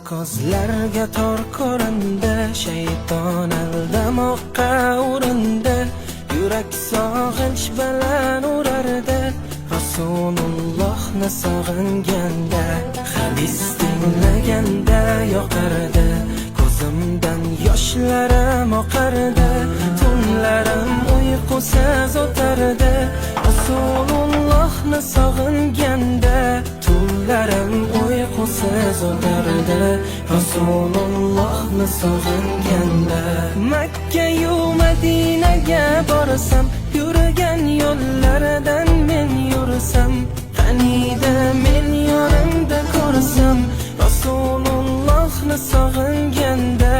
Ko'zlarga tor ko'rindi, shayton aldamoqqa urindi. Yurak sog'inch bilan urardi, Rasulullohni sog'inganda. Hadis tinglaganda yoqardi, ko'zimdan yoshlarim oqardi. Tunlarim uyqusiz o'tardi, Rasulullohni sog'inganda. Tunlarim uyqusiz o'tardi, Rasulullohni sog'inganda. Makka-yu Madinaga borsam, yurgan yo'llaridan men yursam, qaniydi men yonimda ko'rsam, Rasulullohni sog'inganda.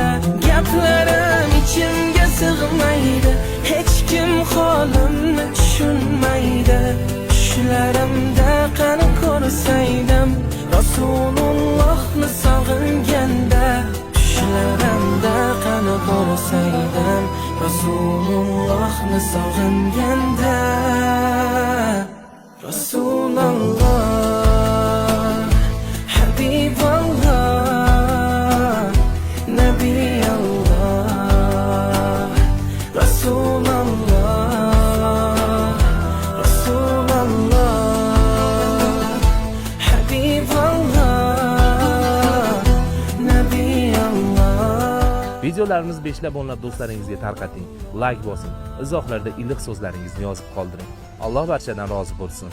Gaplarim ichimga sig'maydi, hech kim holimni tushunmaydi. Tushlarimda qani ko'rsaydim, Rasulullohni sog'inganda. Tushlarimda qani ko'rsaydim, Rasulullohni sog'inganda. Rasululloh, Habiballoh, Nabiyalloh. Rasululloh, Rasululloh, Habiballoh, Nabiyalloh. Videolarimiz 5 o'nlab do'stlaringizga tarqating, like bosing, izohlarda iliq so'zlaringizni yozib qoldiring. Alloh barchadan rozi bo'lsin.